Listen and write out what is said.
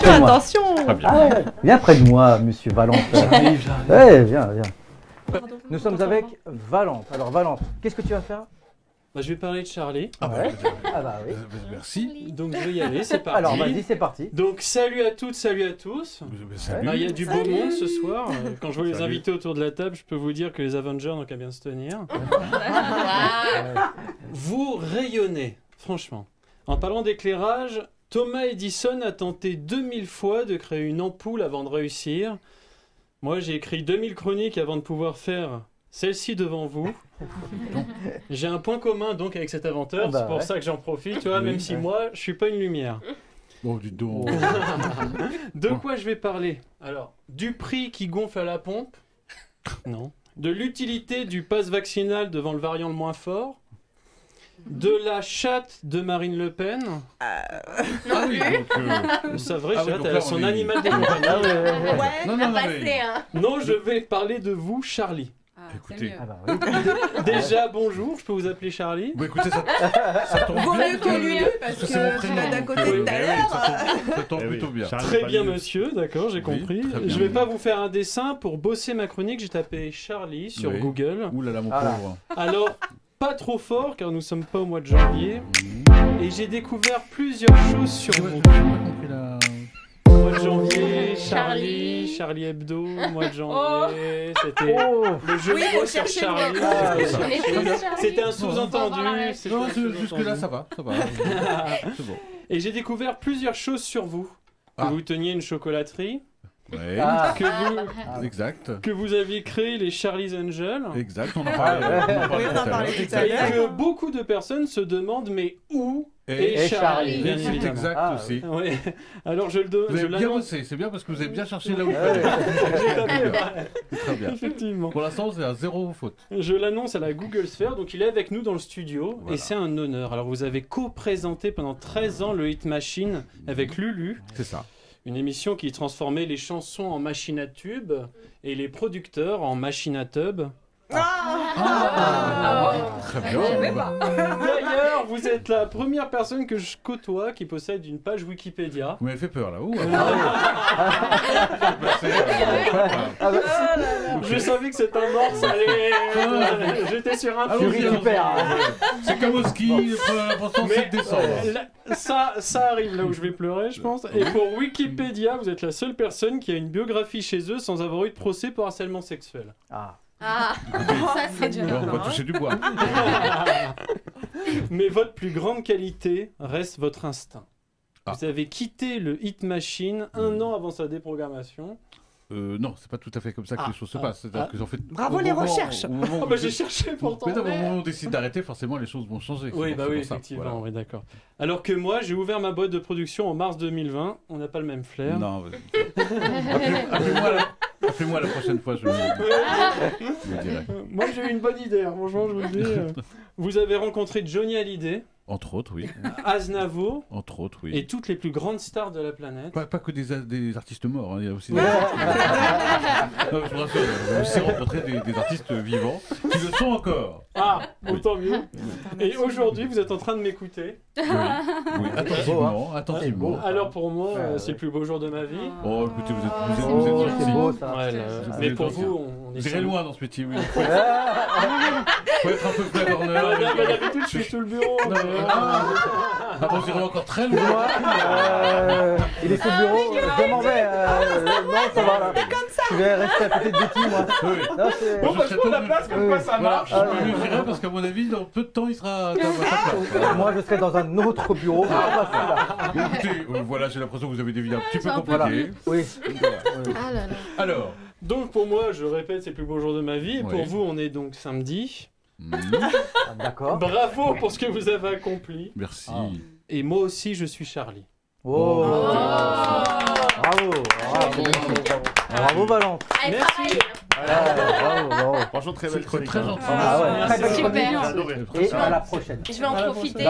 Attention. Viens près de moi, monsieur Valente. J'arrive. Ouais, viens. Nous sommes avec Valente. Alors Valente, qu'est-ce que tu vas faire? Bah, je vais parler de Charlie. Ouais. Ah bah oui. Merci. Donc je vais y aller, c'est parti. Alors vas-y, c'est parti. Donc salut à toutes, salut à tous. Salut. Bah, il y a du beau monde ce soir. Quand je vois les Salut. invités autour de la table, je peux vous dire que les Avengers n'ont qu'à bien se tenir. Vous rayonnez, franchement. En parlant d'éclairage, Thomas Edison a tenté 2000 fois de créer une ampoule avant de réussir. Moi, j'ai écrit 2000 chroniques avant de pouvoir faire celle-ci devant vous. J'ai un point commun donc avec cet inventeur, c'est pour ça que j'en profite, tu vois, même si moi, je suis pas une lumière. Bon, dis donc. De quoi je vais parler? Alors, du prix qui gonfle à la pompe? Non. De l'utilité du pass vaccinal devant le variant le moins fort? De la chatte de Marine Le Pen? Ah oui, donc, Sa vraie Ah oui, chatte, donc elle là, a son on est- animal de compagnie. Ouais, Non, t'as non, passé, mais- hein. Non, je vais parler de vous, Charlie. écoutez. Ah bah oui. Déjà, bonjour, je peux vous appeler Charlie? Bon, écoutez, ça tombe Vaut bien mieux que lui, parce que c'est mon tu prénom. l'as d'à côté Oui, tout à oui, l'heure. ça tombe plutôt bien. Très bien, monsieur, d'accord, j'ai compris. très bien. Je vais pas vous faire un dessin. Pour bosser ma chronique, j'ai tapé Charlie sur Oui. Google. Ouh là là, mon Ah là. pauvre. Alors, pas trop fort, car nous sommes pas au mois de janvier. Et j'ai découvert plusieurs choses sur J'ai vous. pas compris la... Mois de janvier, Charlie Hebdo, mois de janvier, c'était Oh. le jeu Oui, de faut mots sur chercher Charlie. le mot. Ah, c'est ça. On est tous Charlie. C'était un sous-entendu. c'était Non, un jusque-là, sous-entendu. ça va. C'est bon. Et j'ai découvert plusieurs choses sur vous. Que Ah. vous teniez une chocolaterie, Ouais. Ah. Exact. que vous aviez créé les Charlie's Angels, Exact, on en parlait. Oui, on en parlait tout à et l'heure. que beaucoup de personnes se demandent mais où Et est Charlie, Charlie. bien c'est évidemment. exact Ah, aussi. Ouais. Alors je Vous avez bien l'annonce. bossé, c'est bien parce que vous avez bien cherché là où il Ouais. fallait. C'est très bien. Effectivement. Pour l'instant, c'est à zéro faute. Je l'annonce à la Google Sphere, donc il est avec nous dans le studio, Voilà. et c'est un honneur. Alors vous avez co-présenté pendant 13 ans le Hit Machine avec Lulu, C'est ça. une émission qui transformait les chansons en machine à tube et les producteurs en machine à tub. Très bien. D'ailleurs, vous êtes la première personne que je côtoie qui possède une page Wikipédia. Vous m'avez fait peur là. Ouh, Je savais que cette amorce allait... J'étais sur un Allons-y, fil. récupère. C'est comme au ski, l'important c'est de descendre. Ça arrive là où je vais pleurer, je pense. Et pour Wikipédia, vous êtes la seule personne qui a une biographie chez eux sans avoir eu de procès pour harcèlement sexuel. Ah. Ah, ça c'est déjà Bon, on va bien. toucher du bois. Mais votre plus grande qualité reste votre instinct. Ah. Vous avez quitté le Hit Machine un an avant sa déprogrammation. Non, c'est pas tout à fait comme ça que les choses se passent. C'est-à-dire que, en fait, Bravo au les moment- recherches. au moment Oh où bah vous j'ai êtes- cherché pourtant. Mais d'abord, au moment où on décide d'arrêter, forcément, les choses vont changer. Oui, C'est bah pour oui, ça, effectivement, voilà. oui, d'accord. Alors que moi, j'ai ouvert ma boîte de production en mars 2020. On n'a pas le même flair. Non, appelez-moi la prochaine fois, je vous dirai. Moi, j'ai eu une bonne idée, hein, franchement, je vous le dis. Vous avez rencontré Johnny Hallyday, Entre autres, oui. Aznavour Entre autres, oui. et toutes les plus grandes stars de la planète. Pas que des artistes morts, hein, il y a aussi des artistes... Non, je vous rassure, j'ai aussi rencontré des artistes vivants qui le sont encore. Ah, bon, tant mieux. Et aujourd'hui, vous êtes en train de m'écouter. Oui, oui, attentivement. Alors pour moi, Ouais, c'est le plus beau jour de ma vie. Oh, écoutez, vous êtes Oh, gentil. c'est beau ça. Ouais, mais êtes pour gentil. vous, on est Vous irez sans- loin dans ce métier, oui. Faut être un peu flagorneur. Bah, d'habitude, je suis sous le bureau. Non, mais, Ah bon, j'irai encore très loin. Moi, il est sous le bureau, je m'en vais. Non, ça va là. Je vais rester à côté de Betty, moi. Oui. Non, c'est... Bon, bah, je prends la Oui. place, comme quoi ça Voilà, marche. je peux lui virer parce qu'à mon avis, dans peu de temps, il sera à sa place. Moi, je serai dans un autre bureau. Ah, pas celui-là. Écoutez, voilà, j'ai l'impression que vous avez des vies un petit peu C'est un peu compliquées. Oui. Ah là là. Alors, Donc pour moi, je répète, c'est le plus beau jour de ma vie. Et pour Oui. vous, on est donc samedi. Ah, d'accord. Bravo pour ce que vous avez accompli. merci. Ah. Et moi aussi, je suis Charlie. Oh. Oh. Bravo. Bravo, Valente. Allez, Merci. travaille. Bravo. Franchement, très belle C'est chronique. très gentil. Ah ouais, très belle Super. chronique. J'ai adoré. Et à la prochaine. Je vais en profiter.